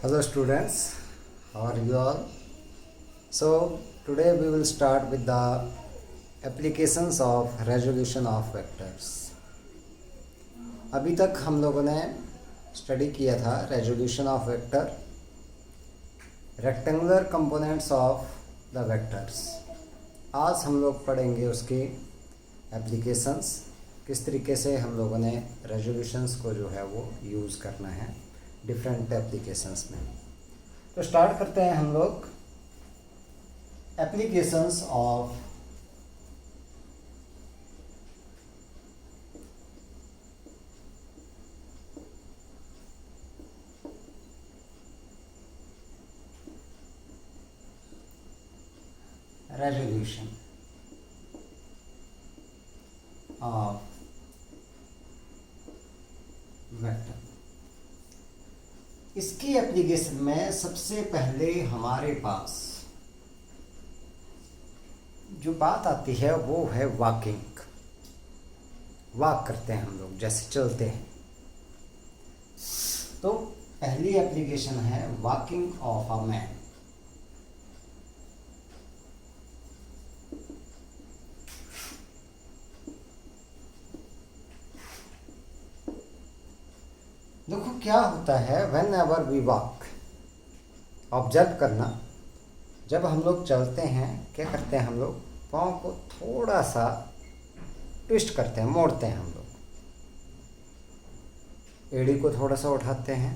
Hello students, how are you all? So today we will start with the applications of resolution of vectors. अभी तक हम लोगों ने study किया था resolution of vector, rectangular components of the vectors. आज हम लोग पढ़ेंगे उसकी applications, किस तरीके से हम लोगों ने resolutions को जो है वो यूज़ करना है डिफरेंट एप्लीकेशंस में। तो स्टार्ट करते हैं हम लोग applications of resolution of vector. इसकी एप्लीकेशन में सबसे पहले हमारे पास जो बात आती है वो है वॉकिंग। वॉक करते हैं हम लोग, जैसे चलते हैं। तो पहली एप्लीकेशन है वॉकिंग ऑफ अ मैन। देखो क्या होता है, whenever we walk, observe करना, जब हम लोग चलते हैं क्या करते हैं हम लोग, पाँव को थोड़ा सा ट्विस्ट करते हैं, मोड़ते हैं हम लोग, एड़ी को थोड़ा सा उठाते हैं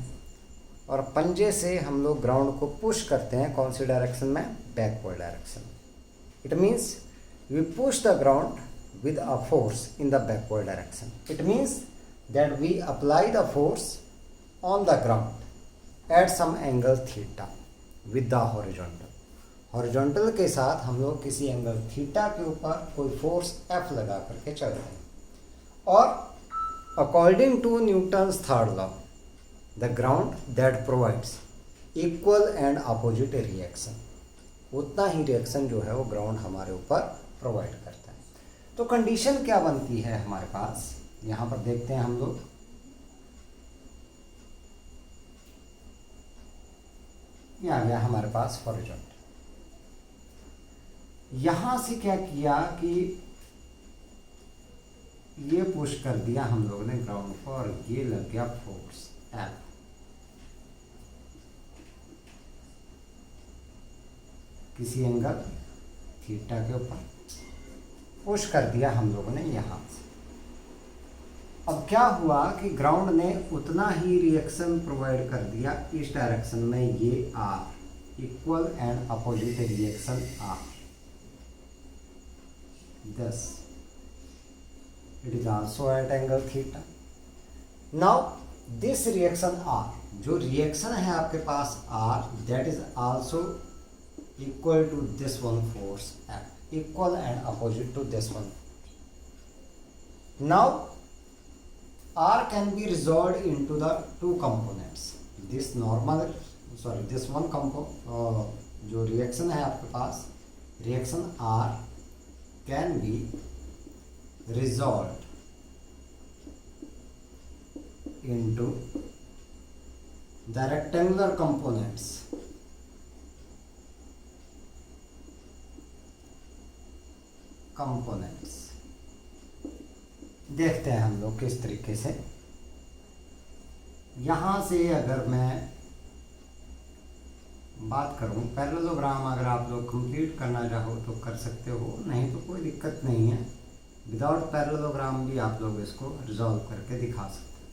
और पंजे से हम लोग ग्राउंड को पुश करते हैं। कौन सी डायरेक्शन में? Backward direction. It means we push the ground with a force in the backward direction. It means that we apply the force on the ground at some angle theta with the horizontal. Horizontal के साथ हम लोग किसी angle theta के ऊपर कोई force F लगा करके चलते हैं। और according to Newton's third law, the ground that provides equal and opposite reaction, उतना ही रिएक्शन जो है वो ग्राउंड हमारे ऊपर प्रोवाइड करता है। तो कंडीशन क्या बनती है हमारे पास, यहाँ पर देखते हैं हम लोग। ये आ गया हमारे पास हॉरिजॉन्टल। यहां से क्या किया कि ये पुश कर दिया हम लोगों ने ग्राउंड को और ये लग गया फोर्स F। किसी एंगल थीटा के ऊपर पुश कर दिया हम लोगों ने यहां से। अब क्या हुआ कि ग्राउंड ने उतना ही रिएक्शन प्रोवाइड कर दिया इस डायरेक्शन में, ये R, equal and opposite reaction R। thus it is also at angle theta. Now this reaction R, जो रिएक्शन है आपके पास R, that is also equal to this one force F, equal and opposite to this one. Now R can be resolved into the two components. This one जो reaction है आपके पास, reaction R can be resolved into the rectangular components. देखते हैं हम लोग किस तरीके से। यहाँ से अगर मैं बात करूँ, पैरेललोग्राम अगर आप लोग कंप्लीट करना चाहो तो कर सकते हो, नहीं तो कोई दिक्कत नहीं है। विदाउट पैरेललोग्राम भी आप लोग इसको रिजॉल्व करके दिखा सकते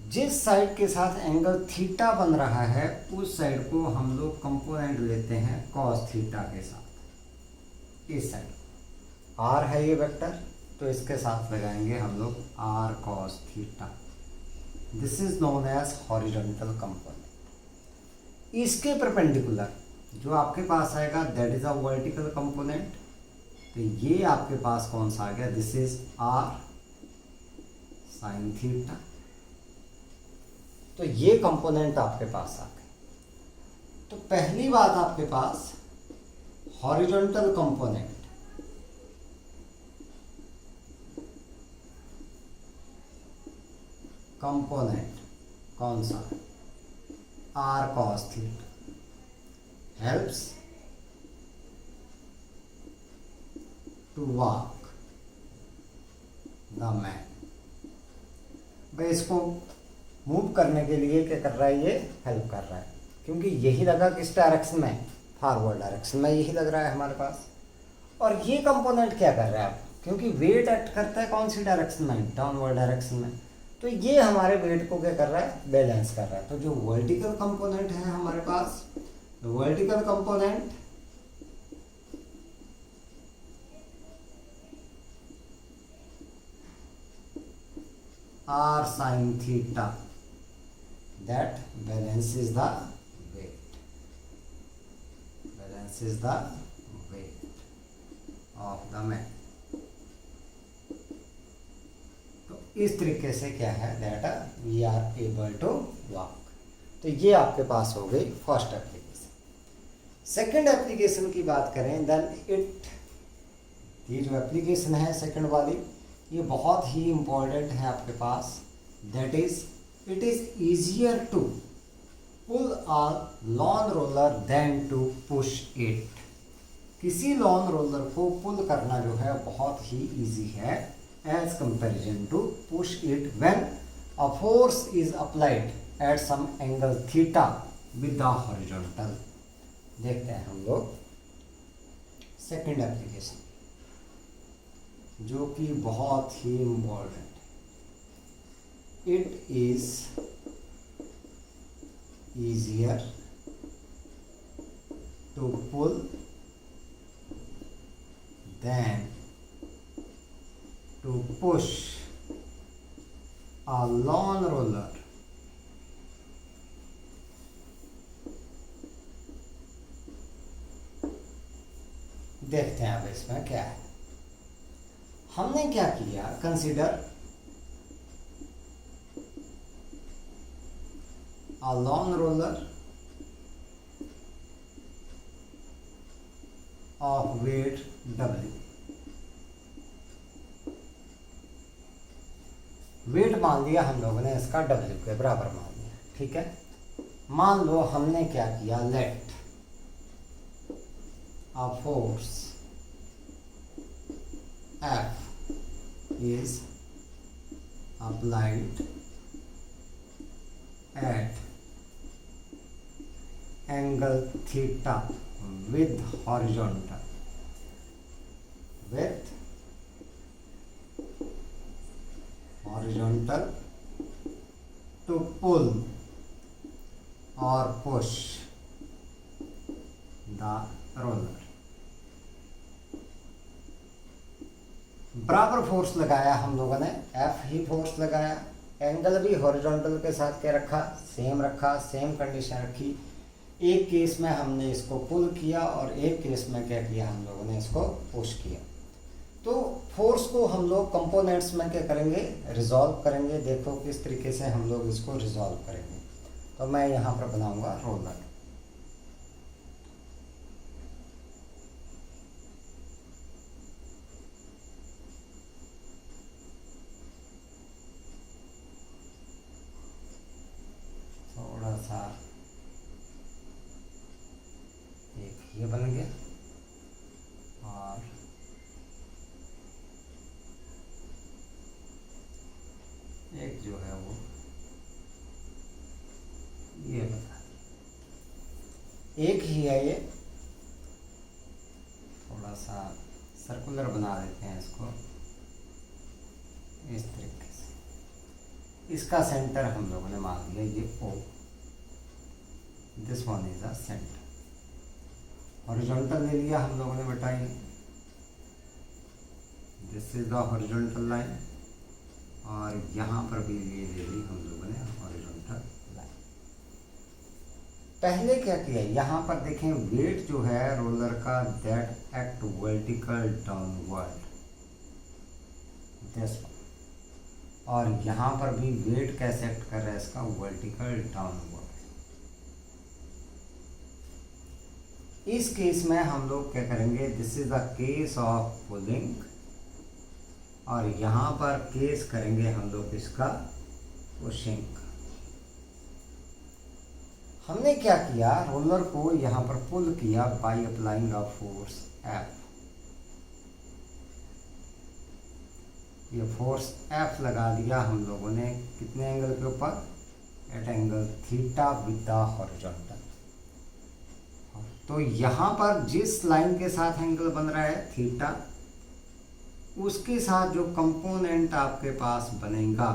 हो। जिस साइड के साथ एंगल थीटा बन रहा है उस साइड को हम लोग कंपोनेंट लेते हैं कॉस थीटा के साथ। इस साइड R है ये वेक्टर, तो इसके साथ लगाएंगे हम लोग R cos theta. This is known as horizontal component. इसके परपेंडिकुलर जो आपके पास आएगा that is a vertical component. तो ये आपके पास कौन सा आ गया, this is R sin theta. तो ये कंपोनेंट आपके पास आ गए। तो पहली बात आपके पास हॉरिजॉन्टल कंपोनेंट, कंपोनेंट कौन सा है? r cos theta helps to walk the man। भाई इसको मूव करने के लिए क्या कर रहा है, ये हेल्प कर रहा है, क्योंकि यही लगा किस डायरेक्शन में, फॉरवर्ड डायरेक्शन में यही लग रहा है हमारे पास। और ये कंपोनेंट क्या कर रहा है अब, क्योंकि वेट एक्ट करता है कौन सी डायरेक्शन में, डाउनवर्ड डायरेक्शन में, तो ये हमारे वेट को क्या कर रहा है, बैलेंस कर रहा है। तो जो वर्टिकल कंपोनेंट है हमारे पास, vertical component r sin theta that balances the weight, balances the weight of the man। तो इस तरीके से क्या है, that we are able to walk. तो ये आपके पास हो गई फर्स्ट एप्लीकेशन। सेकंड एप्लीकेशन की बात करें, देन इट, ये जो एप्लीकेशन है सेकंड वाली, ये बहुत ही इम्पोर्टेंट है आपके पास। That is it is easier to pull a lawn roller than to push it. किसी लॉन रोलर को पुल करना जो है बहुत ही इजी है as comparison to push it when a force is applied at some angle theta with the horizontal. देखते हैं हम लोग सेकंड एप्लीकेशन, जो कि बहुत ही important. It is easier to pull than to push a lawn roller देखते हैं अब इसमें क्या है। हमने क्या किया, consider a lawn roller of weight W। Weight मान लिया हम लोगों ने इसका W के बराबर मान लिया, ठीक है। मान लो हमने क्या किया, late a force F is applied at angle theta with horizontal, to pull or push the roller। बराबर फोर्स लगाया हम लोगों ने, F ही फोर्स लगाया, एंगल भी हॉरिजॉन्टल के साथ क्या रखा, सेम रखा, सेम कंडीशन रखी। एक केस में हमने इसको पुल किया और एक केस में क्या किया, हम लोगों ने इसको पुश किया। तो फोर्स को हम लोग कंपोनेंट्स में क्या करेंगे, रिजॉल्व करेंगे। देखो किस तरीके से हम लोग इसको रिजॉल्व करेंगे। तो मैं यहाँ पर बनाऊंगा रोलर। थोड़ा सा एक ये बन गया और एक जो है वो ये बना, एक ही है ये। थोड़ा सा सर्कुलर बना देते हैं इसको इस तरीके से। इसका सेंटर हम लोगों ने मान लिया ये O, this one is a centre. Horizontal ले लिया हम लोगों ने बेटा, ये this is the horizontal line, और यहाँ पर भी ये ले ली हम लोगों ने हॉरिजॉन्टल लाइन। पहले क्या किया, यहाँ पर देखें वेट जो है रोलर का, that act vertical downward, this one. और यहाँ पर भी वेट कैसे एक्ट कर रहा है इसका, वर्टिकल डाउनवर्ड। इस केस में हम लोग क्या करेंगे, this is the case of pulling, और यहाँ पर केस करेंगे हम लोग इसका पुशिंग। हमने क्या किया, रोलर को यहाँ पर पुल किया by applying a force F. ये फोर्स एफ लगा दिया हम लोगों ने कितने एंगल के ऊपर, at angle theta with the horizontal. तो यहाँ पर जिस लाइन के साथ एंगल बन रहा है थीटा, उसके साथ जो कंपोनेंट आपके पास बनेगा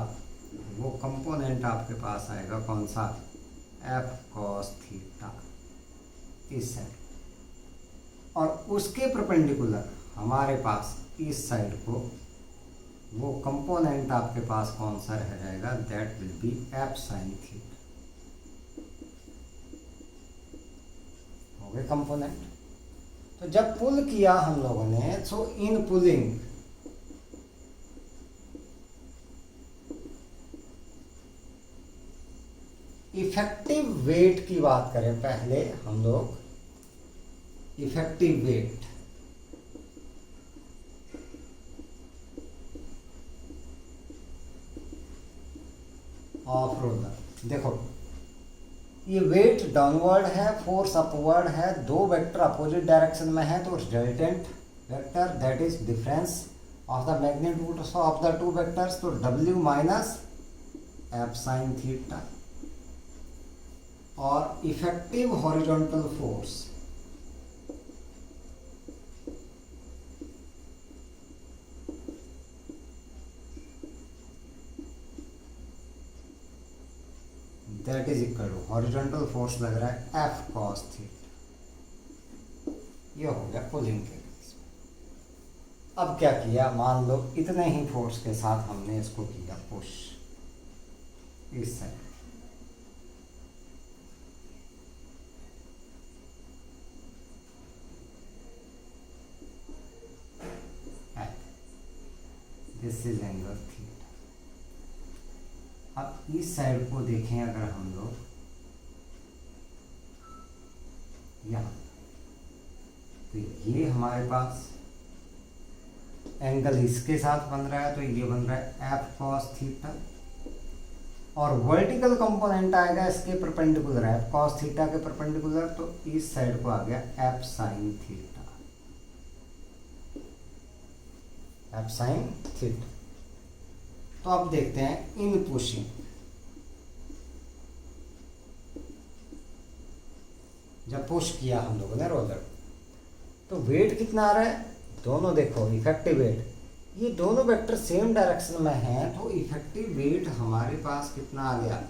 वो कंपोनेंट आपके पास आएगा कौन सा, एफ कॉस थीटा, इस साइड। और उसके परपेंडिकुलर हमारे पास इस साइड को वो कंपोनेंट आपके पास कौन सा रह जाएगा, that will B F sine theta. हो गए कंपोनेंट। तो जब पुल किया हम लोगों ने, सो इन पुलिंग इफेक्टिव वेट की बात करें पहले हम लोग, इफेक्टिव वेट ऑफ रोलर। देखो ये वेट डाउनवर्ड है, फोर्स अपवर्ड है, दो वेक्टर अपोजिट डायरेक्शन में है, तो resultant vector that is difference of the magnitude of the two vectors, तो W minus F sine theta. और effective horizontal force that is equal to, horizontal force लग रहा है एफ कॉस थीटा। ये हो गया पुलिंग के केस में। अब क्या किया, मान लो इतने ही फोर्स के साथ हमने इसको किया पुश इस side, this is angle theta. अब इस साइड को देखें अगर हम लोग यहाँ, तो ये हमारे पास एंगल इसके साथ बन रहा है, तो ये बन रहा है एफ कॉस थीटा। और वर्टिकल कंपोनेंट आएगा इसके परपेंडिकुलर, एफ कॉस थीटा के परपेंडिकुलर, तो इस साइड को आ गया F sine theta, F sine theta. तो अब देखते हैं इन पुशिंग, जब पुश किया हम लोगों ने रोलर, तो वेट कितना आ रहा है, दोनों देखो इफेक्टिव वेट, ये दोनों वेक्टर सेम डायरेक्शन में हैं, तो इफेक्टिव वेट हमारे पास कितना आ गया,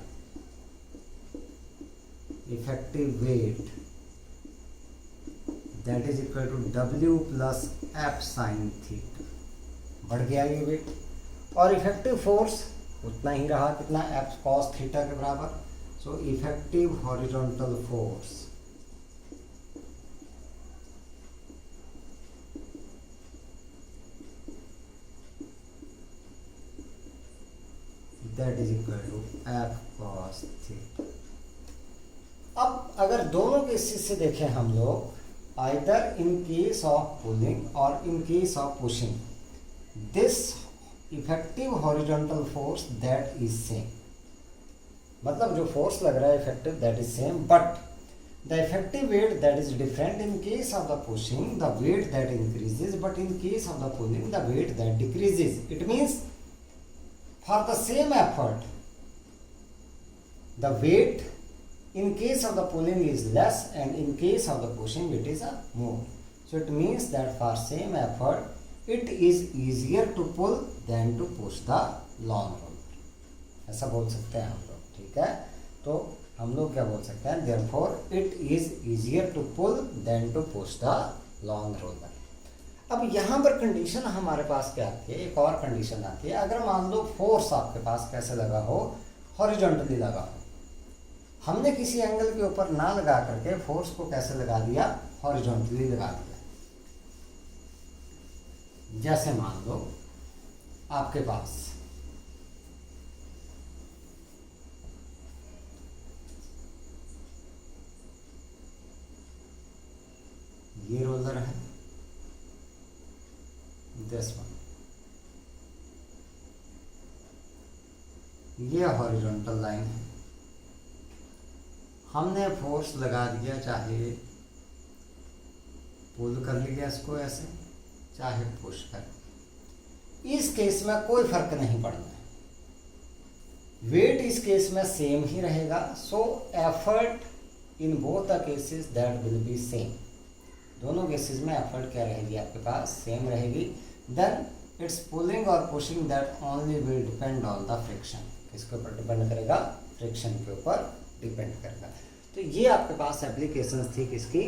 effective weight that is equal to W plus F sine theta. बढ़ गया ये वेट। और इफेक्टिव फोर्स उतना ही रहा, कितना, एफ कॉस थीटा के बराबर। So effective horizontal force that is equal to F cos theta. अब अगर दोनों केसेस से देखें हम लोग, either in case of pulling और in case of pushing, this effective horizontal force that is same, मतलब जो फोर्स लग रहा है effective that is same, but the effective weight that is different. In case of the pushing the weight that increases, but in case of the pulling the weight that decreases. It means for the same effort the weight in case of the pulling is less and in case of the pushing it is more. So it means that for same effort it is easier to pull than to push the long roller, ऐसा बोल सकते हैं हम लोग, ठीक है। तो हम लोग क्या बोल सकते हैं, therefore it is easier to pull than to push the long roller। अब यहाँ पर कंडीशन हमारे पास क्या आती है, एक और कंडीशन आती है, अगर मान लो फोर्स आपके पास कैसे लगा हो, हॉरिजॉन्टली लगा हो, हमने किसी एंगल के ऊपर ना लगा करके फोर्स को कैसे लगा दिया, हॉरिजॉन्टली लगा दिया। जैसे मान लो आपके पास ये रोलर है, दिस वन, ये हॉरिजॉन्टल लाइन है, हमने फोर्स लगा दिया, चाहे पुल कर लिया इसको ऐसे, चाहे पुश कर, इस केस में कोई फर्क नहीं पड़ना है, वेट इस केस में सेम ही रहेगा। So effort in both the cases that will be same, दोनों केसेस में एफर्ट क्या रहेगी आपके पास, सेम रहेगी। देन इट्स पुलिंग और pushing that only will depend on the friction, किसके ऊपर डिपेंड करेगा, फ्रिक्शन के ऊपर डिपेंड करेगा। तो ये आपके पास एप्लीकेशंस थी किसकी,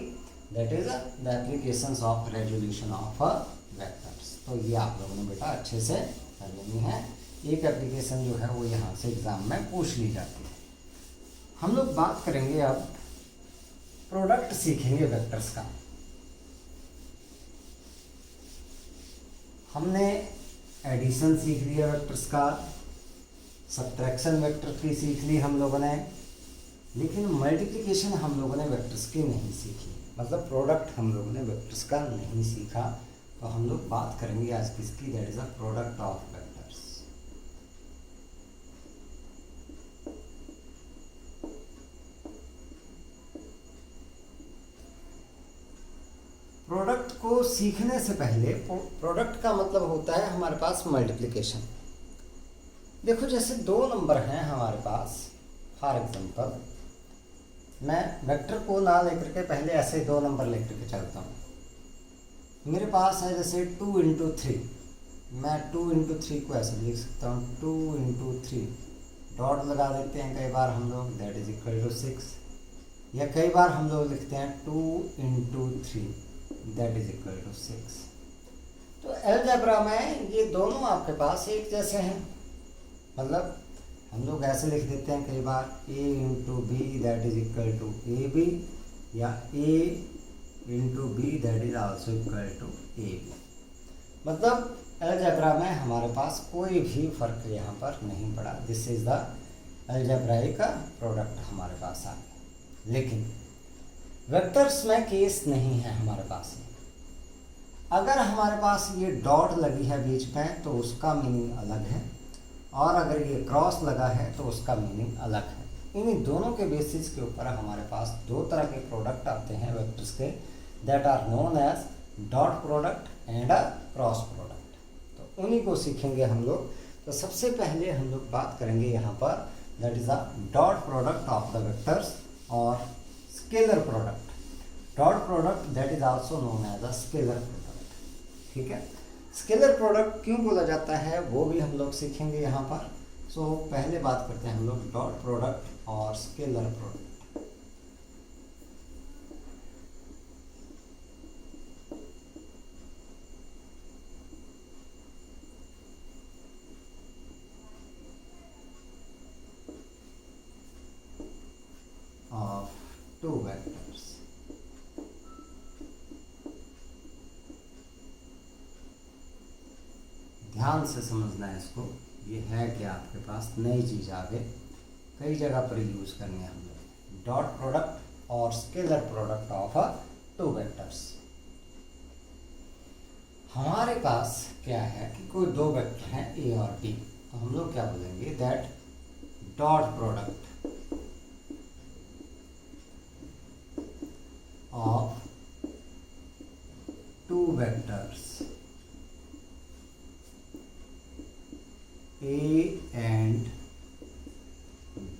that is the applications of resolution of vectors. तो ये आप लोगों ने बेटा अच्छे से कर लेनी है। एक एप्लीकेशन जो है वो यहाँ से एग्जाम में पूछ ली जाती है। हम लोग बात करेंगे अब प्रोडक्ट सीखेंगे वेक्टर्स का। हमने एडिशन सीख लिया वेक्टर्स का, सब्ट्रैक्शन वेक्टर की सीख ली हम लोगों ने, लेकिन मल्टीप्लिकेशन हम लोगों ने वेक्टर्स की नहीं सीखी, मतलब प्रोडक्ट हम लोगों ने वेक्टर्स का नहीं सीखा। तो हम लोग बात करेंगे आज किसकी, that is a product of vectors. Product को सीखने से पहले, प्रोडक्ट का मतलब होता है हमारे पास मल्टीप्लिकेशन। देखो जैसे दो नंबर हैं हमारे पास, फॉर एग्जांपल मैं वेक्टर को ना लेकर के पहले ऐसे दो नंबर लेकर के चलता हूँ। मेरे पास है जैसे 2 इंटू 3, मैं 2 इंटू 3 को ऐसे लिख सकता हूँ, 2 इंटू 3, डॉट लगा देते हैं कई बार हम लोग, दैट इज इक्वल टू 6, या कई बार हम लोग लिखते हैं 2 into 3, that is equal to 6। तो अलजेब्रा में ये दोनों आपके पास एक जैसे हैं, मतलब हम लोग ऐसे लिख देते हैं कई बार a into B that is equal to A B, या a into B that is also equal to A B. मतलब अलजेब्रा में हमारे पास कोई भी फर्क यहाँ पर नहीं पड़ा, this is the algebraic product हमारे पास आ गया। लेकिन वेक्टर्स में केस नहीं है हमारे पास में। अगर हमारे पास ये डॉट लगी है बीच में तो उसका मीनिंग अलग है, और अगर ये क्रॉस लगा है तो उसका मीनिंग अलग है। इन दोनों के बेसिस के ऊपर हमारे पास दो तरह के प्रोडक्ट आते हैं वेक्टर्स के, that are known as dot product and a cross product. तो उन्हीं को सीखेंगे हम लोग। तो सबसे पहले हम लोग बात करेंगे यहाँ पर, that is a dot product of the vectors और scalar product. Dot product that is also known as a scalar product. ठीक है, स्केलर प्रोडक्ट क्यों बोला जाता है वो भी हम लोग सीखेंगे यहाँ पर। सो पहले बात करते हैं हम लोग डॉट प्रोडक्ट और scalar product. Of two vectors. ध्यान से समझना है इसको, ये है क्या आपके पास नई चीज आगे कई जगह पर यूज करनी है हम लोग। डॉट प्रोडक्ट और scalar product of two vectors. हमारे पास क्या है कि कोई दो वेक्टर हैं ए और बी, तो हम लोग क्या बोलेंगे, that dot product of two vectors A and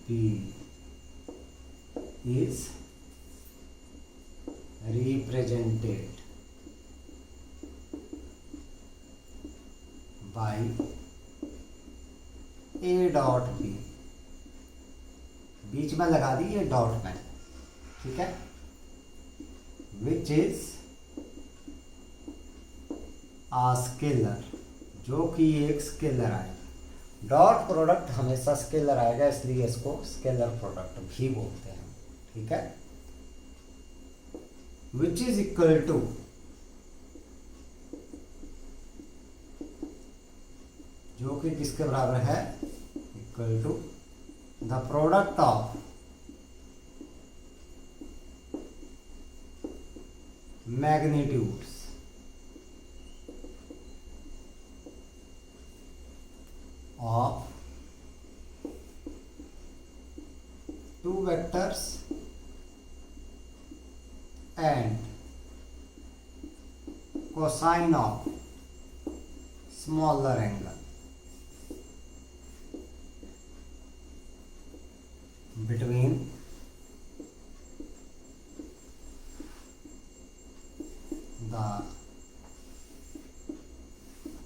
B is represented by A dot B। बीच में लगा दी ये डॉट में, ठीक है, विच इज आ स्केलर, जो कि एक स्केलर आएगा। डॉट प्रोडक्ट हमेशा स्केलर आएगा, इसलिए इसको स्केलर प्रोडक्ट भी बोलते हैं, ठीक है। विच इज इक्वल टू, जो कि किसके बराबर है, equal to the product of magnitudes of two vectors and cosine of smaller angle between the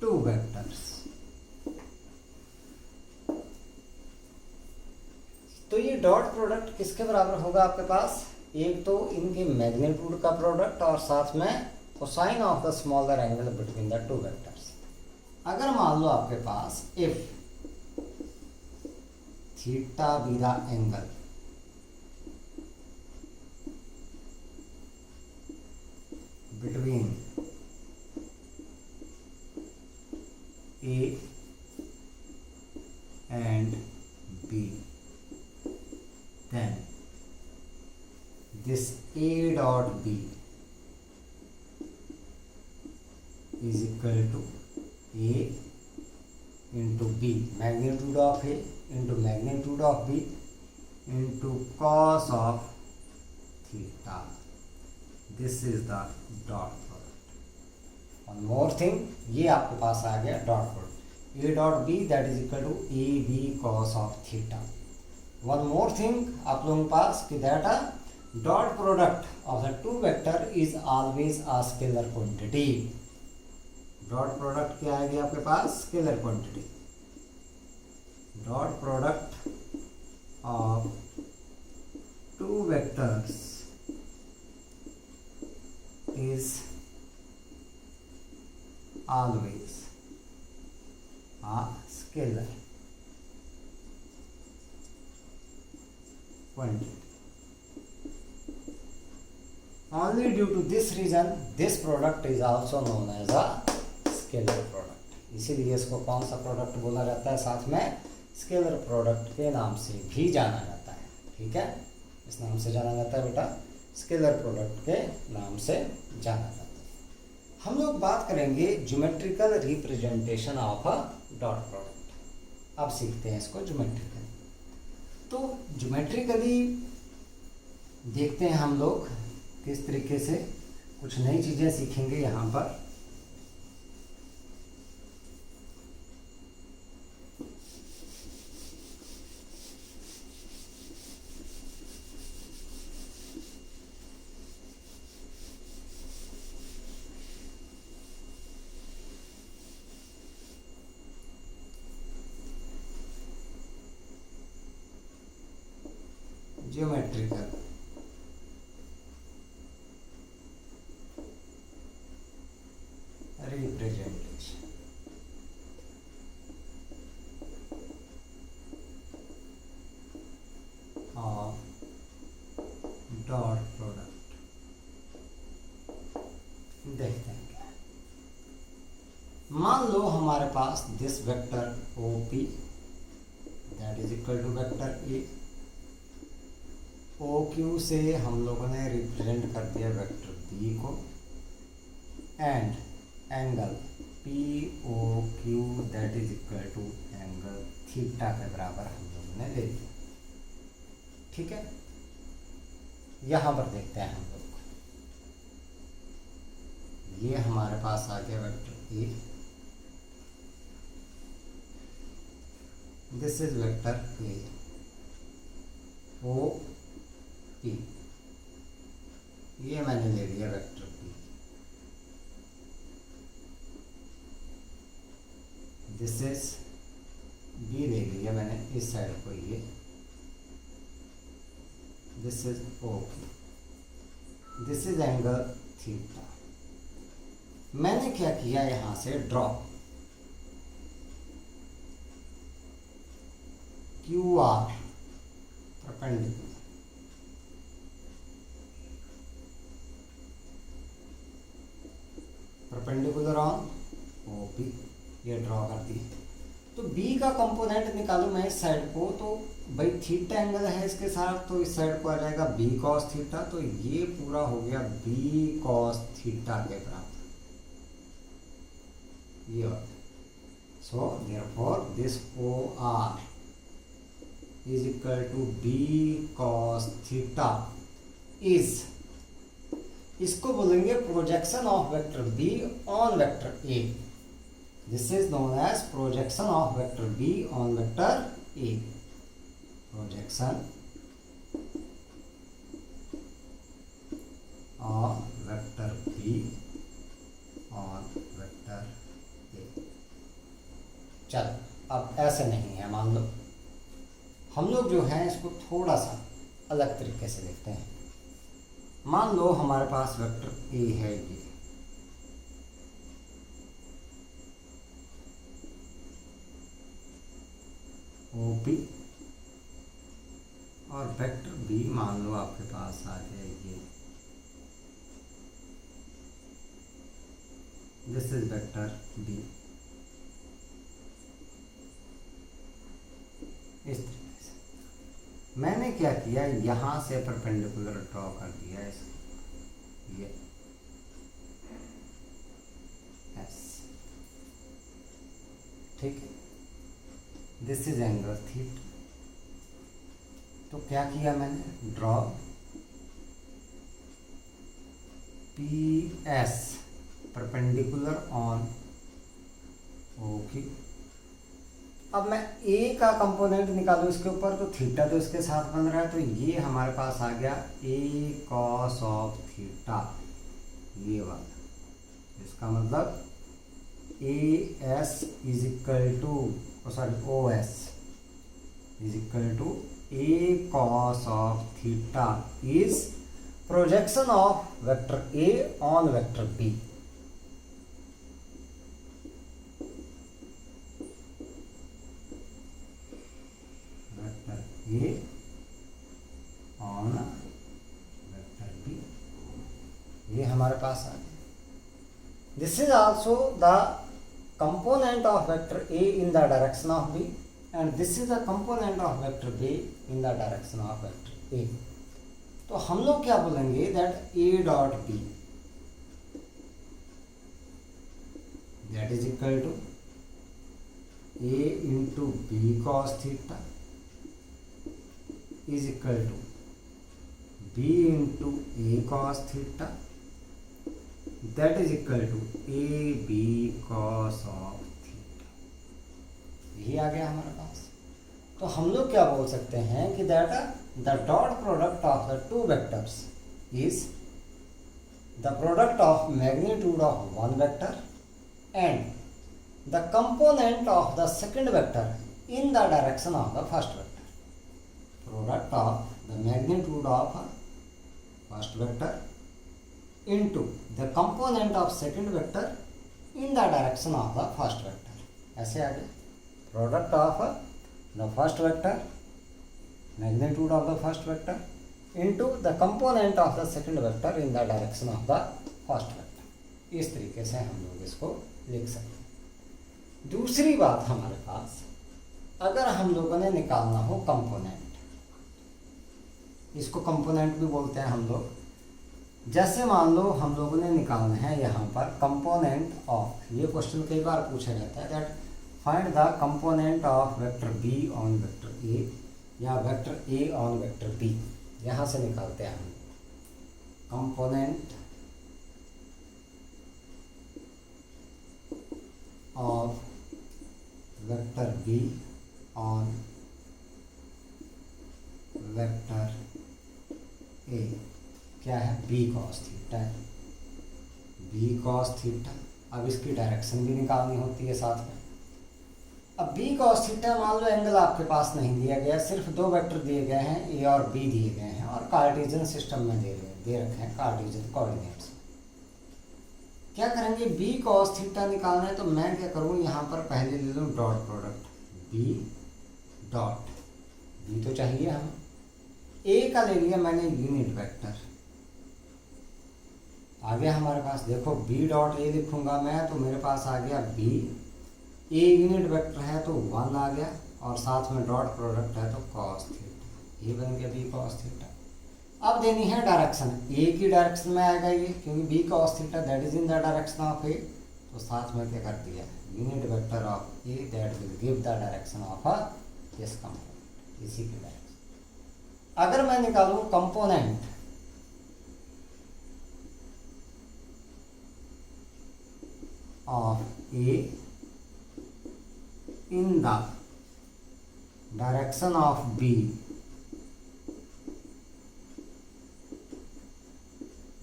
two vectors. तो ये डॉट प्रोडक्ट किसके बराबर होगा आपके पास? एक तो इनके मैग्नीट्यूड का प्रोडक्ट और साथ में cosine of the smaller angle between the two vectors. अगर मान लो आपके पास if theta be the angle between A and B, then this A dot B is equal to A into B, magnitude of A into magnitude of B into cos of theta. This is the dot product. One more thing, ये आपके पास आ गया dot product. A dot B that is equal to AB cos of theta. One more thing आप लोगों के पास कि that dot product of the two vector is always a scalar quantity. Dot product क्या आएगी आपके पास? Scalar quantity. Dot product of two vectors is always a scalar quantity. Only due to this reason this product is also known as a scalar product. इसीलिए इसको कौन सा product बोला जाता है? साथ में स्केलर प्रोडक्ट के नाम से भी जाना जाता है। ठीक है, इस नाम से जाना जाता है बेटा, स्केलर प्रोडक्ट के नाम से जाना जाता है। हम लोग बात करेंगे geometrical representation of a dot product. अब सीखते हैं इसको ज्योमेट्रिकली। तो ज्योमेट्रिकली देखते हैं हम लोग किस तरीके से कुछ नई चीज़ें सीखेंगे यहाँ पर। Geometrical representation of dot product देखते हैं क्या है। मान लो हमारे पास this vector OP that is equal to vector A. OQ से हम लोगों ने रिप्रेजेंट कर दिया वेक्टर B को and angle POQ that is equal to angle theta के बराबर हम लोगों ने ले लिया। ठीक है, यहाँ पर देखते हैं हम लोग, ये हमारे पास आ गया vector A, this is vector A O P, ये मैंने ले लिया vector P, this is B ले लिया मैंने इस साइड को, ये this is O P, this is angle theta. मैंने क्या किया यहां से draw Q R perpendicular, perpendicular on OP, ये ड्रॉ कर दी। तो B का कंपोनेंट निकालू मैं इस साइड को, तो भाई थीटा एंगल है इसके साथ, तो इस साइड को आ जाएगा B cos थीटा, तो ये पूरा हो गया B cos थीटा के बराबर ये। So therefore this OR is equal to B cos theta is इसको बोलेंगे projection of vector B on vector A. This is known as projection of vector B on vector A. Projection of vector B on vector A. चलो अब ऐसे नहीं है, मान लो हम लोग जो है इसको थोड़ा सा अलग तरीके से देखते हैं। मान लो हमारे पास वेक्टर ए है ये, ओ पी, और वेक्टर बी मान लो आपके पास आ गया ये, दिस इज वेक्टर बी। इस तरीके से मैंने क्या किया, यहां से परपेंडिकुलर ड्रॉ कर दिया इसको, ये एस, ठीक है। This is angle theta. तो क्या किया मैंने, draw P S perpendicular on O Q. अब मैं ए का कंपोनेंट निकालूं इसके ऊपर, तो थीटा तो इसके साथ बन रहा है, तो ये हमारे पास आ गया ए कॉस ऑफ थीटा, ये वाला। इसका मतलब A S is equal to, sorry O S is equal to A cos of theta is projection of vector A on vector B. Vector A on vector B, ये हमारे पास आ गया। This is also the component of vector A in the direction of B, and this is the component of vector B in the direction of vector A. तो हम लोग क्या बोलेंगे, that A dot B that is equal to A into B cos theta is equal to B into A cos theta that is equal to A B cos of theta. यही आ गया हमारे पास। तो हम लोग क्या बोल सकते हैं कि that the dot product of the two vectors is the product of magnitude of one vector and the component of the second vector in the direction of the first vector. Product of the magnitude of first vector into the component of second vector in the direction of the first vector। ऐसे आ गया, product of the first vector, magnitude of the first vector into the component of the second vector in the direction of the first vector। इस तरीके से हम लोग इसको लिख सकते हैं। दूसरी बात हमारे पास, अगर हम लोगों ने निकालना हो कंपोनेंट, इसको कंपोनेंट भी बोलते हैं हम लोग। जैसे मान लो हम लोगों ने निकालना है यहाँ पर कंपोनेंट ऑफ, ये क्वेश्चन कई बार पूछा जाता है, that find the component of vector B on vector A या vector A on vector B. यहाँ से निकालते हैं हम component of vector B on vector A. क्या है, बी कॉस थीटा है, बी कॉस थीटा। अब इसकी डायरेक्शन भी निकालनी होती है साथ में। अब बी कॉस थीटा, मान लो एंगल आपके पास नहीं दिया गया, सिर्फ दो वेक्टर दिए गए हैं, ए और बी दिए गए हैं, और कार्टेशियन सिस्टम में दे रखे हैं, कार्टेशियन कोऑर्डिनेट्स। क्या करेंगे, बी कॉस थीटा निकालना है, तो मैं क्या करूँ, यहाँ पर पहले ले लूँ dot product B dot, B तो चाहिए हमें, ए का ले लिया मैंने यूनिट वेक्टर। आ गया हमारे पास, देखो बी डॉट ए लिखूंगा मैं, तो मेरे पास आ गया बी, ए यूनिट वेक्टर है तो 1 आ गया, और साथ में डॉट प्रोडक्ट है तो कॉस थीटा, ये बन गया बी कॉस थीटा। अब देनी है डायरेक्शन, ए की डायरेक्शन में आएगा ये, क्योंकि B cos theta that is in the direction of A, तो साथ में क्या कर दिया, unit vector of A that will give the direction of this component, इसी की डायरेक्शन। अगर मैं निकालूं component of A in the direction of B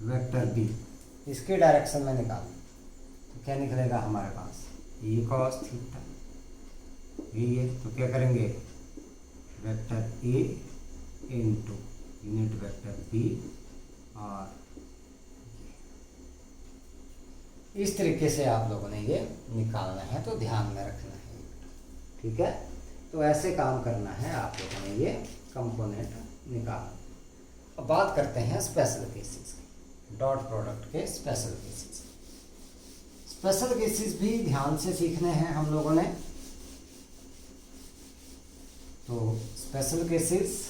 vector B, इसके डायरेक्शन में निकाल तो क्या निकलेगा हमारे पास E cos थीटा, यही है। तो क्या करेंगे, vector A into unit vector B, और इस तरीके से आप लोगों ने ये निकालना है, तो ध्यान में रखना है, ठीक है। तो ऐसे काम करना है आप लोगों ने ये कंपोनेंट निकालना। अब बात करते हैं स्पेशल केसेस की, डॉट प्रोडक्ट के स्पेशल केसेस। स्पेशल केसेस भी ध्यान से सीखने हैं हम लोगों ने। तो स्पेशल केसेस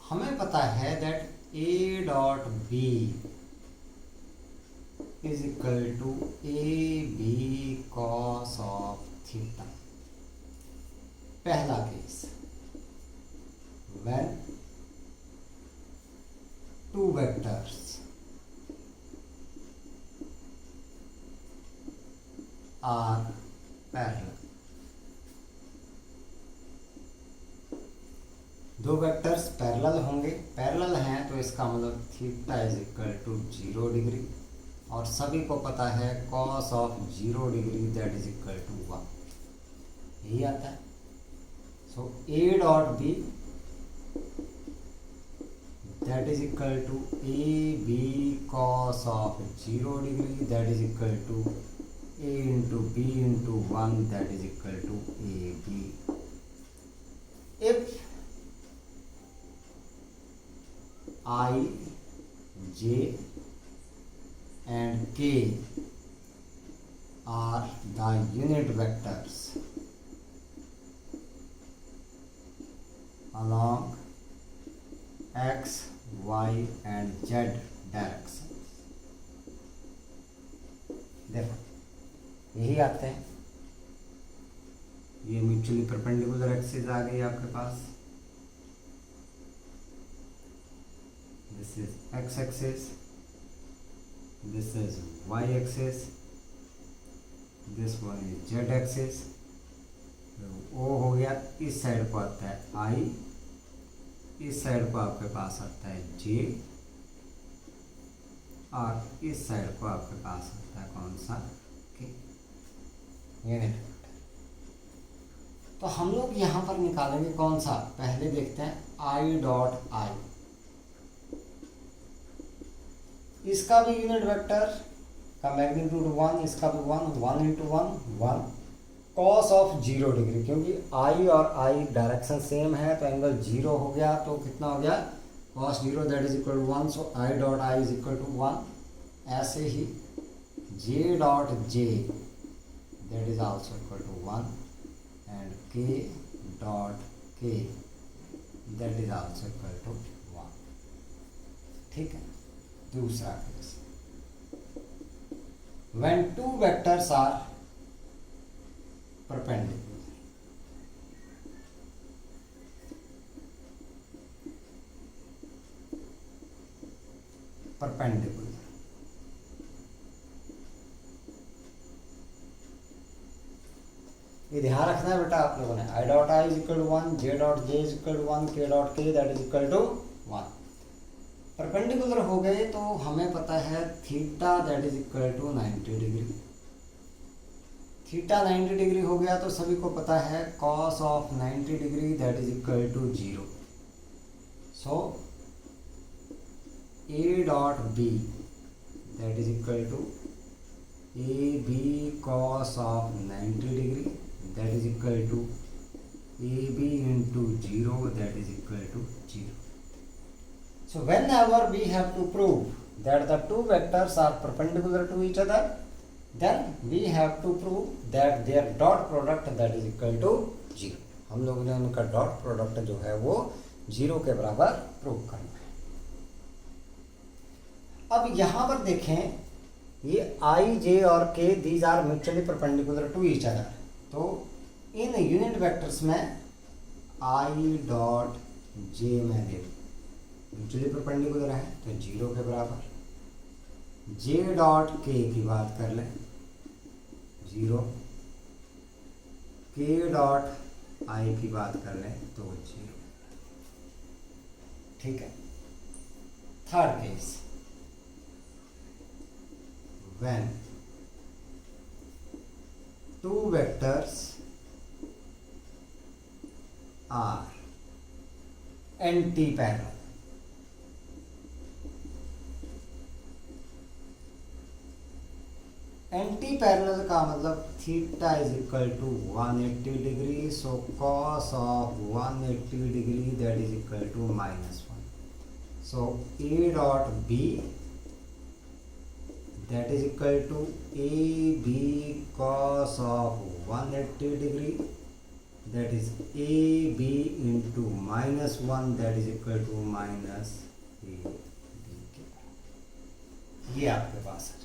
हमें पता है that A dot B is equal to A B cos of theta. पहला case, when two vectors are parallel, दो वेक्टर्स पैरेलल होंगे, पैरेलल हैं तो इसका मतलब theta is equal to 0 degree, और सभी को पता है cos of 0 degree that is equal to 1, यही आता है। So A dot B that is equal to A B cos of 0 degree that is equal to A into B into 1 that is equal to A B. If I, J and K are the unit vectors along X, Y and Z direction। देखो यही आते हैं, ये mutually perpendicular axis आ गई आपके पास, this is x axis, this is y axis, this one is z axis। O हो गया, इस साइड को आता है I, इस साइड को आपके पास आता है J, और इस साइड को आपके पास आता है कौन सा K, यूनिट। तो हम लोग यहाँ पर निकालेंगे कौन सा, पहले देखते हैं I डॉट I, इसका भी यूनिट वेक्टर का मैग्नीट्यूड 1, इसका भी 1, 1 इंटू 1 1, कॉस ऑफ 0 डिग्री, क्योंकि आई और आई डायरेक्शन सेम है तो एंगल 0 हो गया, तो कितना हो गया cos 0 that is equal to 1, so I dot I is equal to 1। ऐसे ही J dot J that is also equal to 1 and K dot K that is also equal to 1, ठीक है। दूसरा case, when two vectors are perpendicular, ये ध्यान रखना है बेटा आप लोगों ने। I dot I is equal to 1, J dot J is equal to 1, K dot K that is equal to 1। Perpendicular हो गए तो हमें पता है theta that is equal to 90 degree. Theta 90 degree हो गया तो सभी को पता है cos of 90 degree that is equal to 0। So A dot B that is equal to A B cos of 90 degree that is equal to A B into 0 that is equal to 0। So whenever we have to prove that the two vectors are perpendicular to each other, then we have to prove that their dot product that is equal to 0। हम लोगों ने उनका dot product जो है वो 0 के बराबर prove करना है। अब यहां पर देखें, ये i, j और k these are mutually perpendicular to each other. तो इन यूनिट वेक्टर्स में i डॉट j में ले म्यूचुअली परपेंडिकुलर है तो 0 के बराबर, j डॉट k की बात कर लें 0, k डॉट i की बात कर लें तो 0। ठीक है। Third case, when two vectors are anti-parallel, anti parallel का मतलब theta is equal to 180 degree, so cos of 180 degree that is equal to -1। So A dot B that is equal to AB cos of 180 degree, that is AB into -1 that is equal to -AB। ये आपके पास है।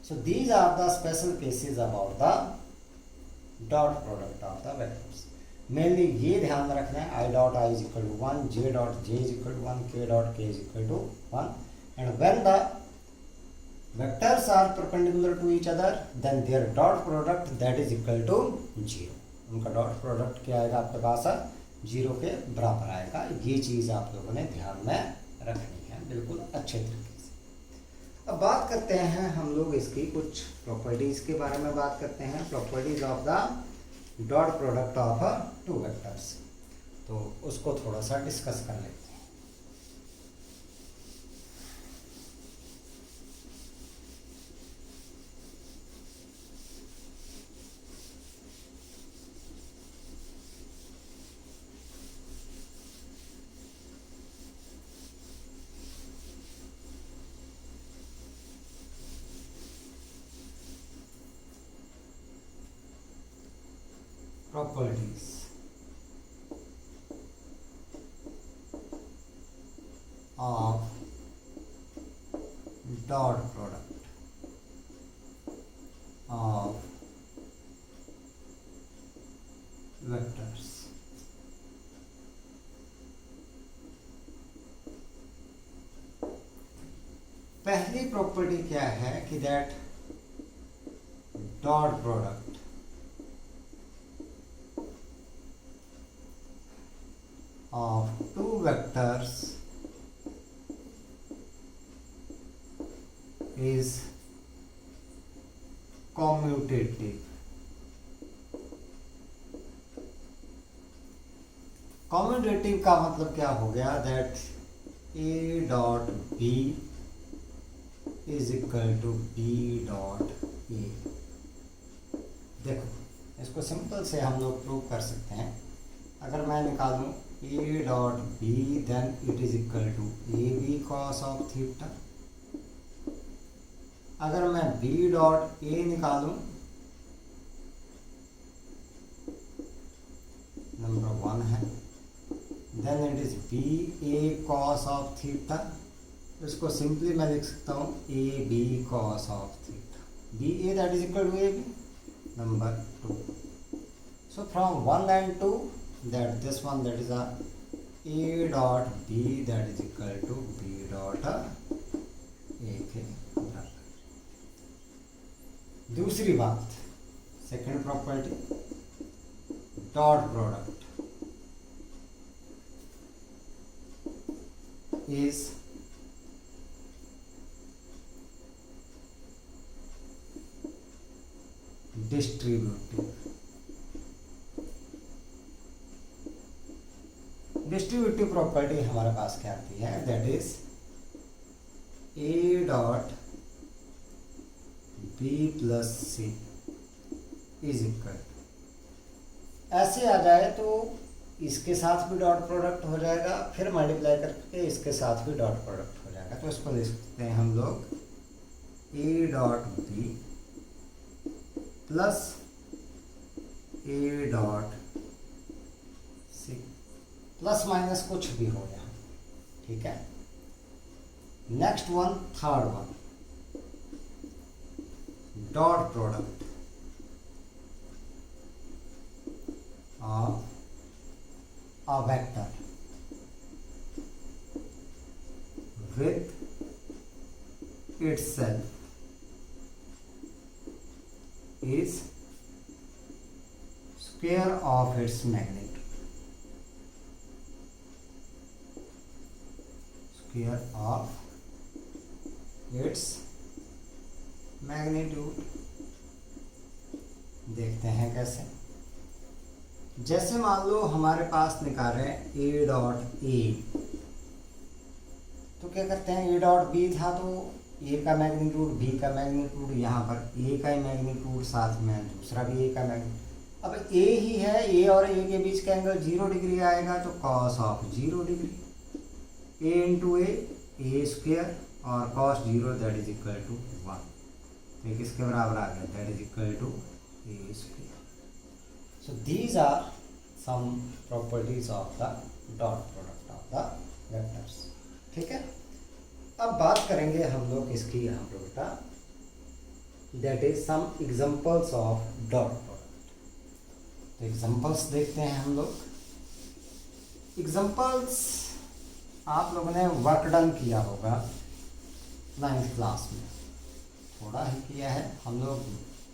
So these are the special cases about the dot product of the vectors। Mainly ये ध्यान में रखना है, I dot I is equal to 1, J dot J is equal to 1, K dot K is equal to 1, and when the vectors are perpendicular to each other then their dot product that is equal to 0। उनका dot product क्या आएगा आपके पास, 0 के बराबर आएगा। ये चीज़ आप लोगों ने ध्यान में रखनी है बिल्कुल अच्छे तरीके से। अब बात करते हैं हम लोग इसकी कुछ प्रॉपर्टीज़ के बारे में बात करते हैं, properties of the dot product of to vectors. तो उसको थोड़ा सा डिस्कस कर लेते हैं। Properties of dot product of vectors। पहली प्रॉपर्टी क्या है कि that dot product of two vectors is commutative। Commutative का मतलब क्या हो गया, that A dot B is equal to B dot A. देखो इसको सिंपल से हम लोग प्रूव कर सकते हैं। अगर मैं निकालूं A dot B then it is equal to A B cos of theta. अगर मैं बी डॉट ए निकालूं, नंबर 1 है, then it is B A cos of theta. इसको सिंपली मैं लिख सकता हूं A B cos of theta. B A that is equal to A B. Number 2, so from 1 and 2 that this one that is a dot b that is equal to b dot a के बराबर। दूसरी बात, second property, dot product is distributive. Distributive property हमारे पास क्या आती है, that is A dot B plus C is equal, ऐसे आ जाए तो इसके साथ भी डॉट प्रोडक्ट हो जाएगा, फिर मल्टीप्लाई करके इसके साथ भी डॉट प्रोडक्ट हो जाएगा। तो इसको लिख सकते हैं हम लोग A dot B plus A dot C plus minus कुछ भी हो यहाँ, ठीक है। Next one, third one, dot product of a vector with itself is square of its magnitude, square of its magnitude। देखते हैं कैसे। जैसे मान लो हमारे पास निकाल रहे हैं ए डॉट ए, तो क्या करते हैं, ए डॉट बी था तो ए का मैग्नीट्यूड, बी का मैग्नीट्यूड, यहाँ पर ए का ही मैग्नीट्यूड, साथ में दूसरा भी ए का मैग्नीट्यूड। अब ए ही है, ए और ए के बीच का एंगल 0 डिग्री आएगा, तो cos of 0 degree, A into A square, और cos 0 that is equal to 1, तो ये किसके बराबर आ गया, that is equal to A square. So these are some properties of the dot product of the vectors, ठीक है। अब बात करेंगे हम लोग इसकी यहाँ पे बेटा, that is some examples of dot product। तो एग्जाम्पल्स देखते हैं हम लोग। एग्जाम्पल्स आप लोगों ने वर्क डन किया होगा 9th क्लास में, थोड़ा ही किया है। हम लोग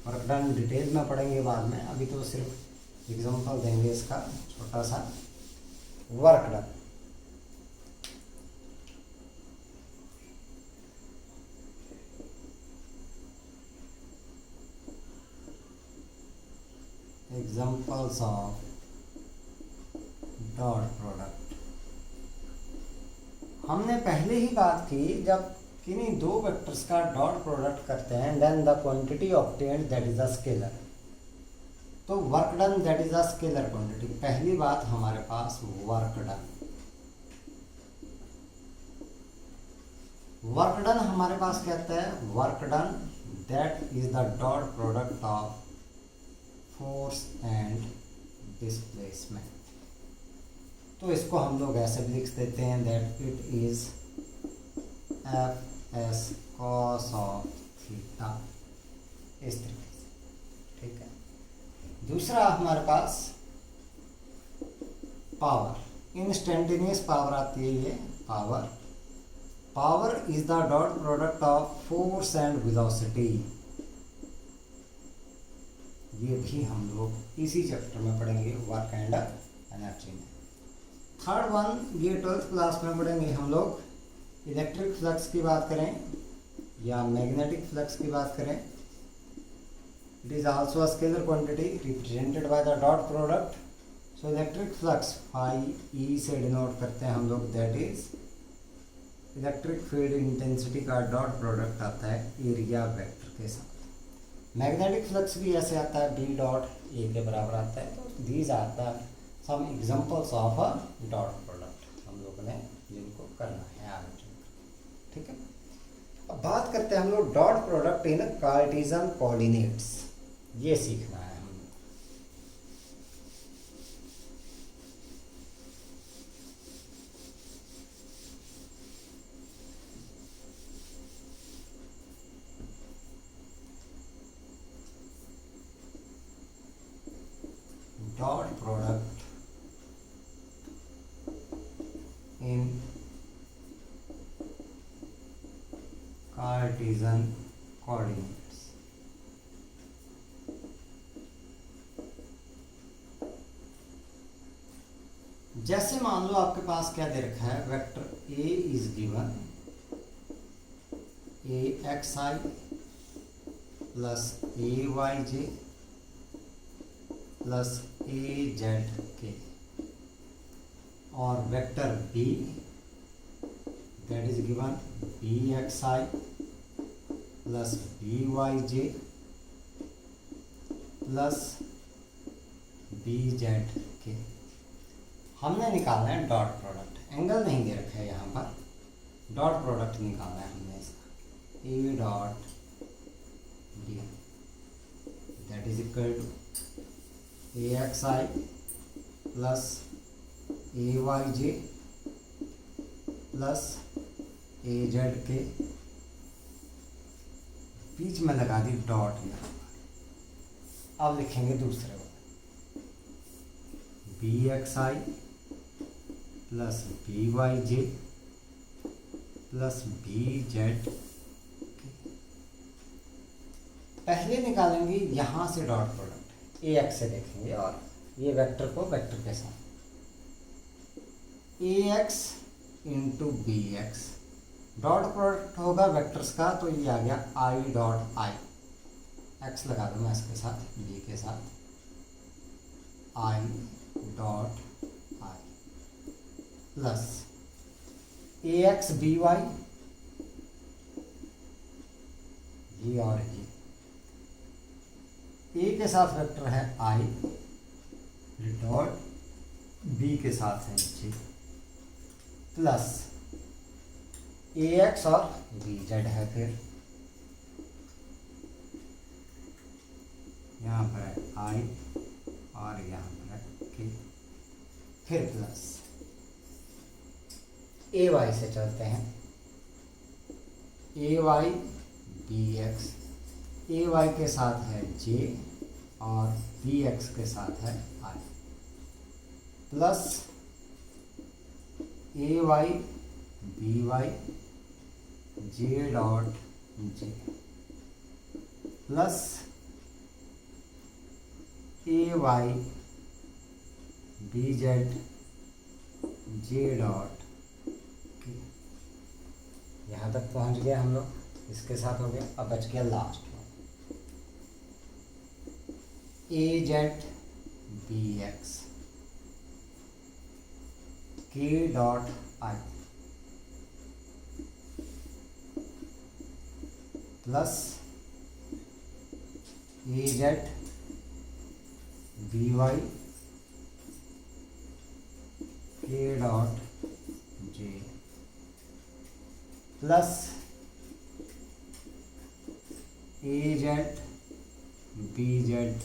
वर्क डन डिटेल में पढ़ेंगे बाद में, अभी तो सिर्फ एग्जाम्पल देंगे इसका छोटा सा work done. Examples of dot product. हमने पहले ही बात की, जब किन्हीं दो वेक्टर्स का डॉट प्रोडक्ट करते हैं, then the quantity obtained that is a scalar. तो work done that is a scalar quantity. पहली बात हमारे पास वर्क डन, वर्क डन हमारे पास कहता है work done that is the dot product of force and displacement. तो इसको हम लोग ऐसे भी लिख देते हैं that it is F S cos of theta, इस तरीके से, ठीक है। दूसरा हमारे पास पावर, इंस्टेंटेनियस पावर आती है ये power. Power is the dot product of force and velocity. ये भी हम लोग इसी चैप्टर में पढ़ेंगे, वर्क एंड एनर्जी में। थर्ड वन, ये 12th क्लास में पढ़ेंगे हम लोग। इलेक्ट्रिक फ्लक्स की बात करें या मैग्नेटिक फ्लक्स की बात करें, it is also a scalar quantity represented by the dot product। so electric flux phi e से डिनोट करते हैं हम लोग, that is electric field intensity का डॉट प्रोडक्ट आता है एरिया वेक्टर के साथ। मैग्नेटिक फ्लक्स भी ऐसे आता है, बी डॉट ए के बराबर आता है। तो these are the some examples of a dot product, हम लोगों ने जिनको करना है आगे, ठीक है। अब बात करते हैं हम लोग dot product in Cartesian coordinates, ये सीखना है हम लोग। Dot product in Cartesian coordinates. जैसे मान लो आपके पास क्या दे रखा है, vector A is given A X I plus A Y J plus A Z K, और vector B that is given B X I plus B Y J plus B Z K. हमने निकालना है dot product, angle नहीं दे रखा है यहाँ पर, dot product निकालना है हमने इसका। A dot D that is equal to A X I plus A Y J plus A Z K, बीच में लगा दी डॉट यहाँ। अब लिखेंगे दूसरे वाले, B X I plus B Y J plus B Z. पहले निकालेंगे यहाँ से डॉट प्रोडक्ट, ए एक्स से देखेंगे और ये वेक्टर को वेक्टर के साथ, A X into B X, dot product होगा वेक्टर्स का, तो ये आ गया आई डॉट आई, एक्स लगा दूँ मैं इसके साथ, बी के साथ, I dot I plus A X B Y, ये और ये, ए के साथ वेक्टर है आई डॉट बी के साथ है जे प्लस ए एक्स और बी जेड है, फिर यहाँ पर है आई और यहाँ पर है के, फिर प्लस ए वाई से चलते हैं, ए वाई बी एक्स, ए वाई के साथ है जे और बी एक्स के साथ है I plus A Y B Y J dot J plus A Y B Z J dot K. यहाँ तक पहुँच गए हम लोग, इसके साथ हो गया। अब बच गया लास्ट में A Z B X K dot I plus A Z B Y K dot J plus A Z B Z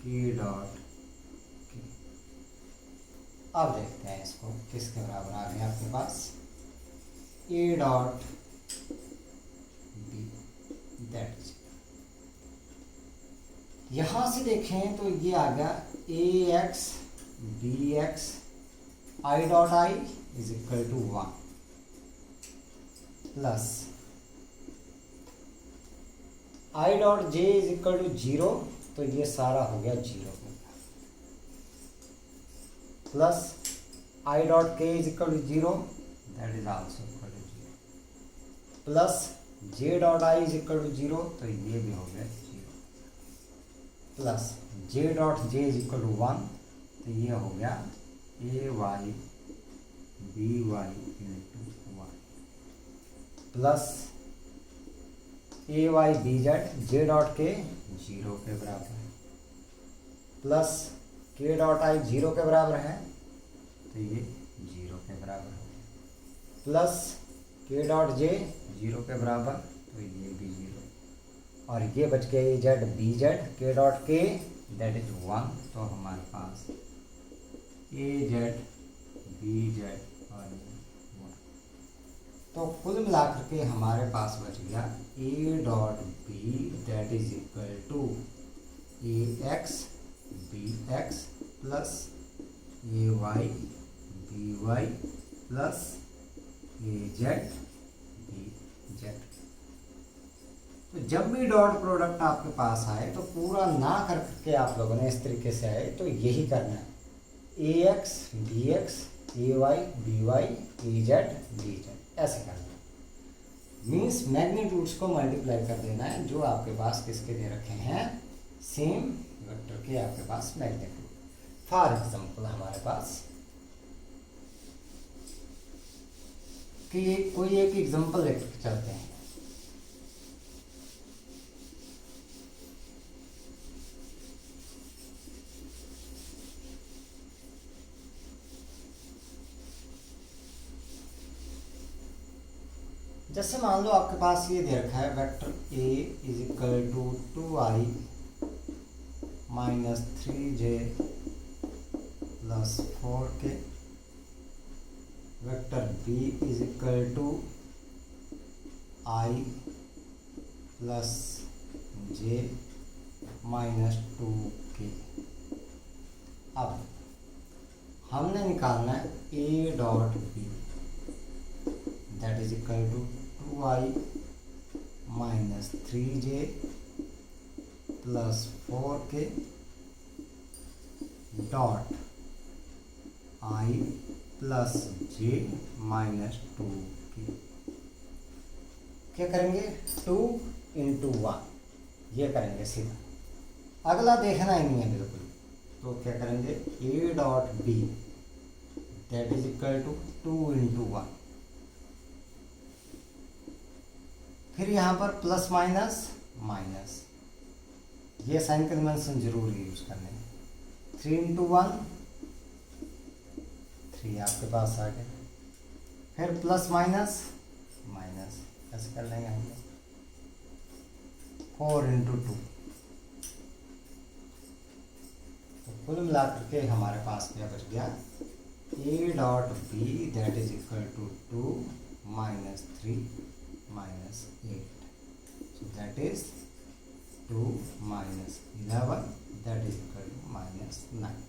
K dot K. अब देखते हैं इसको किसके बराबर आ गया आपके पास, A dot B, that is. यहाँ से देखें तो ये आ गया A X B X I dot I is equal to 1 plus I dot J is equal to 0, तो ये सारा हो गया 0 plus I dot K is equal to 0, that is also equal to 0 plus J dot I is equal to 0, तो ये भी हो गया 0 plus J dot J is equal to 1, तो ये हो गया A Y B Y into 1 plus A Y B Z J dot K 0 के बराबर है प्लस के डॉट आई 0 के बराबर है, तो ये 0 के बराबर हो गया प्लस के डॉट जे 0 के बराबर, तो ये भी 0 और ये बच गया ए Z B Z K dot K, that is 1, तो हमारे पास ए जेड बी जेड और 1, तो कुल मिलाकर के हमारे पास बच गया A dot B that is equal to A X B X plus A Y B Y plus A Z B Z. तो जब भी डॉट प्रोडक्ट आपके पास आए तो पूरा ना करके आप लोगों ने इस तरीके से आए तो यही करना है, ए एक्स बी एक्स ए वाई बी वाई ए जेड बी जेड, ऐसे करना है। मीन्स मैग्नीट्यूड्स को मल्टीप्लाई कर देना है जो आपके पास किसके दे रखे हैं, सेम वेक्टर के आपके पास मैग्नीट्यूड। फॉर एग्जांपल हमारे पास कि कोई एक एग्जांपल लेकर चलते हैं। जैसे मान लो आपके पास ये दे रखा है vector a is equal to 2i minus 3j plus 4k, vector b is equal to i plus j minus 2k। अब हमने निकालना है a dot b, that is equal to 2i minus 3j plus 4k dot i plus j minus 2k। क्या करेंगे, 2 into 1 ये करेंगे सीधा, अगला देखना ही नहीं है बिल्कुल। तो क्या करेंगे, a dot b that is equal to 2 into 1, फिर यहाँ पर प्लस माइनस माइनस, ये साइन कन्वेंशन जरूर यूज करने हैं। 3 इंटू 1 3 आपके पास आ गया, फिर प्लस माइनस माइनस, ऐसे कर लेंगे हम लोग। 4 इंटू 2, तो कुल मिलाकर के हमारे पास क्या बच गया, a dot b that is equal to 2 minus 3 minus 8, so that is 2 minus 11 that is equal to minus 9।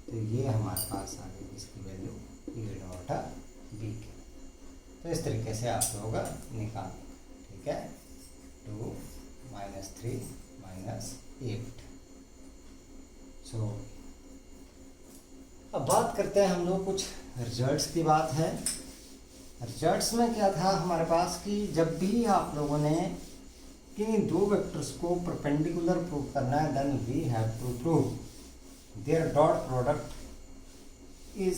तो ये हमारे पास आ गई इसकी वैल्यू a डॉट b की। तो इस तरीके से आप लोग निकाल, ठीक है, 2 माइनस 3 माइनस 8। सो अब बात करते हैं हम लोग कुछ रिजल्ट्स की बात है। रिजल्ट्स में क्या था हमारे पास कि जब भी आप लोगों ने किन्हीं दो वेक्टर्स को परपेंडिकुलर प्रूव करना है, then we have to prove their dot product is,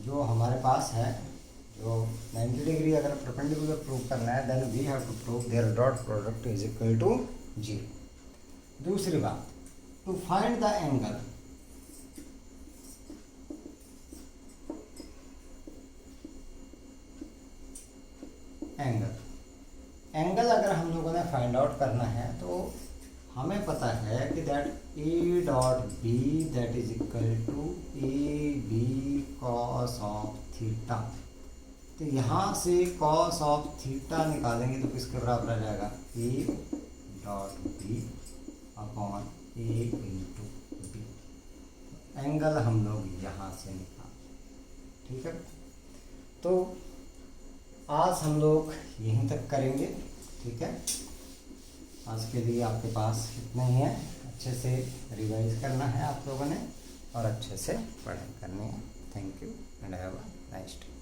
जो हमारे पास है जो 90 डिग्री अगर परपेंडिकुलर प्रूव करना है, then we have to prove their dot product is equal to 0। दूसरी बात, to find the angle, angle अगर हम लोगों ने फाइंड आउट करना है तो हमें पता है कि that A dot B that is equal to A B cos of theta. तो यहाँ से कॉस ऑफ थीटा निकालेंगे तो किसके बराबर आ जाएगा, A dot B upon A into B. Angle हम लोग यहाँ से निकाल, ठीक है। तो आज हम लोग यहीं तक करेंगे, ठीक है। आज के लिए आपके पास इतना ही है, अच्छे से रिवाइज करना है आप लोगों ने और अच्छे से पढ़ाई करनी है। Thank you and have a nice day.